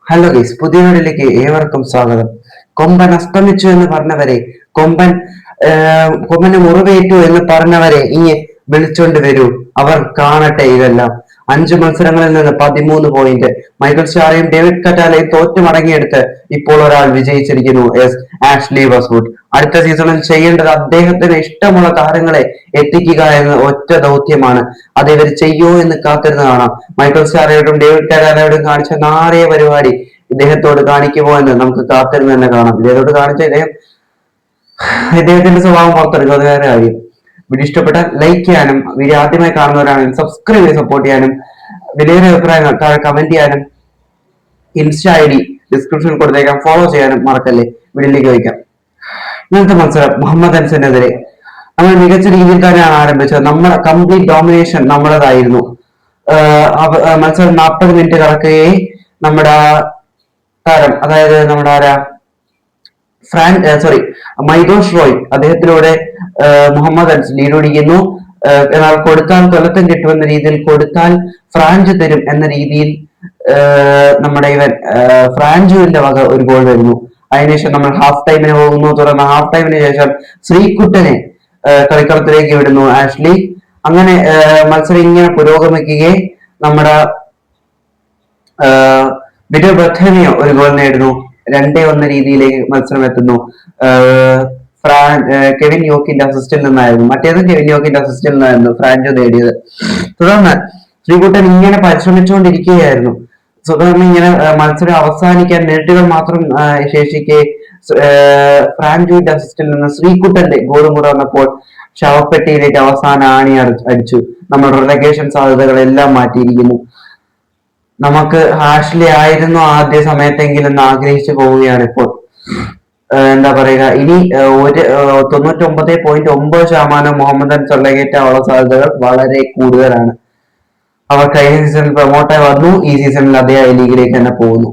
Hello guys, പുതിയ വീഡിയോയിലേക്ക് ഏവർക്കും സ്വാഗതം. കൊമ്പൻ അസ്തമിച്ചു എന്ന് പറഞ്ഞവരെ, കൊമ്പൻ കൊമ്പന് മുറിവേറ്റു എന്ന് പറഞ്ഞവരെ ഇനി വിളിച്ചോണ്ട് വരൂ, അവർ കാണട്ടെ ഇതെല്ലാം. 5 മത്സരങ്ങളിൽ നിന്ന് 13 പോയിന്റ്. മൈക്കൽ സ്റ്റാറയും ഡേവിഡ് കറ്റാലയും തോറ്റു മടങ്ങിയെടുത്ത് ഇപ്പോൾ ഒരാൾ വിജയിച്ചിരിക്കുന്നു, ആഷ്ലി വെസ്റ്റ്വുഡ്. അടുത്ത സീസണിൽ ചെയ്യേണ്ടത് അദ്ദേഹത്തിന് ഇഷ്ടമുള്ള താരങ്ങളെ എത്തിക്കുക എന്ന ഒറ്റ ദൗത്യമാണ്. അത് ഇവർ ചെയ്യൂ എന്ന് കാത്തിരുന്ന് കാണാം. മൈക്കൽ സ്റ്റാറയോടും ഡേവിഡ് കറ്റാലയോടും കാണിച്ച നാറിയ പരിപാടി ഇദ്ദേഹത്തോട് കാണിക്കുമോ എന്ന് നമുക്ക് കാത്തിരുന്ന് തന്നെ കാണാം. ഇദ്ദേഹത്തോട് കാണിച്ച ഇദ്ദേഹത്തിന്റെ സ്വഭാവം പുറത്തെടുക്കുക, അത് വേറെ കാര്യം. വീഡിയോ ഇഷ്ടപ്പെട്ടാൽ ലൈക്ക് ചെയ്യാനും, വീഡിയോ ആദ്യമായി കാണുന്നവരാണെങ്കിൽ സബ്സ്ക്രൈബ് ചെയ്ത് സപ്പോർട്ട് ചെയ്യാനും, വലിയൊരു അഭിപ്രായങ്ങൾ താഴെ കമന്റ് ചെയ്യാനും, ഇൻസ്റ്റാ ഐ ഡി ഡിസ്ക്രിപ്ഷനിൽ കൊടുത്തേക്കാം, ഫോളോ ചെയ്യാനും മറക്കല്ലേ. വീഡിയോയിലേക്ക് വയ്ക്കാം. ഇന്നത്തെ മത്സരം മുഹമ്മദ് അൻസിനെതിരെ നമ്മൾ മികച്ച രീതിയിൽ തന്നെയാണ് ആരംഭിച്ചത്. നമ്മുടെ കംപ്ലീറ്റ് ഡോമിനേഷൻ നമ്മുടേതായിരുന്നു. മത്സരം 40 മിനിറ്റ് കടക്കുകയെ നമ്മുടെ താരം, അതായത് നമ്മുടെ മൈദോഷ് റോയ്, അദ്ദേഹത്തിലൂടെ മുഹമ്മദ് അൻസ് ലീഡ് ഓടിക്കുന്നു. എന്നാൽ കൊടുത്താൽ കൊലത്തം കിട്ടുമെന്ന രീതിയിൽ, കൊടുത്താൽ ഫ്രാഞ്ച് തരും എന്ന രീതിയിൽ നമ്മുടെ ഫ്രാഞ്ചുവിന്റെ വക ഒരു ഗോൾ വരുന്നു. അതിനുശേഷം നമ്മൾ ഹാഫ് ടൈമിന് പോകുന്നു. തുടർന്ന് ഹാഫ് ടൈമിന് ശേഷം ശ്രീകുട്ടനെ കളിക്കളത്തിലേക്ക് വിടുന്നു ആഷ്ലി. അങ്ങനെ മത്സരം ഇങ്ങനെ പുരോഗമിക്കുകയെ നമ്മുടെ വിഡോ ബഥേമിയോ ഒരു ഗോൾ നേടുന്നു. 2-1 രീതിയിലേക്ക് മത്സരം എത്തുന്നു. കെവിൻ യോക്കിന്റെ അസിസ്റ്റിൽ നിന്നായിരുന്നു, മറ്റേതും കെവിൻ യോക്കിന്റെ അസിസ്റ്റിൽ നിന്നായിരുന്നു ഫ്രാഞ്ചോ നേടിയത്. തുടർന്ന് ശ്രീകുട്ടൻ ഇങ്ങനെ പരിശ്രമിച്ചുകൊണ്ടിരിക്കുകയായിരുന്നു. തുടർന്ന് ഇങ്ങനെ മത്സരം അവസാനിക്കാൻ മിനിറ്റുകൾ മാത്രം ശേഷിക്കെ ഫ്രാഞ്ചോയുടെ അസിസ്റ്റിൽ നിന്ന് ശ്രീകുട്ടന്റെ ഗോളും കൂടെ വന്നപ്പോൾ ശവപ്പെട്ടിയിലേക്ക് അവസാന ആണി അടിച്ചു. നമ്മൾ റിലഗേഷൻ സാധ്യതകളെല്ലാം മാറ്റിയിരിക്കുന്നു. നമുക്ക് ആഷ്ലി ആയിരുന്നു ആദ്യ സമയത്തെങ്കിലും ആഗ്രഹിച്ചു പോവുകയാണ് ഇപ്പോൾ. എന്താ പറയുക, ഇനി 99.9% മുഹമ്മദ് അൻസ് കയറ്റാനുള്ള സാധ്യതകൾ വളരെ കൂടുതലാണ്. അവർ കഴിഞ്ഞ സീസണിൽ പ്രൊമോട്ടായി വന്നു, ഈ സീസണിൽ അതേ ലീഗിലേക്ക് തന്നെ പോകുന്നു.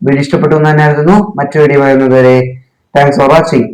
വീഡിയോ ഇഷ്ടപ്പെട്ടു എന്ന് തന്നെ ആയിരുന്നു. മറ്റു വീഡിയോ വരുന്നതുവരെ താങ്ക്സ് ഫോർ വാച്ചിങ്.